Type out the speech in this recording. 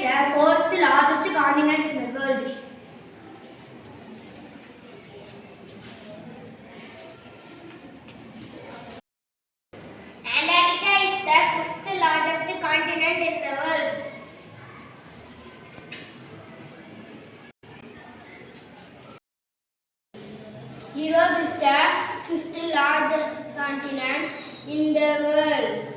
the fourth largest continent in the world. Antarctica is the fifth largest continent in the world. Europe is the sixth largest continent in the world.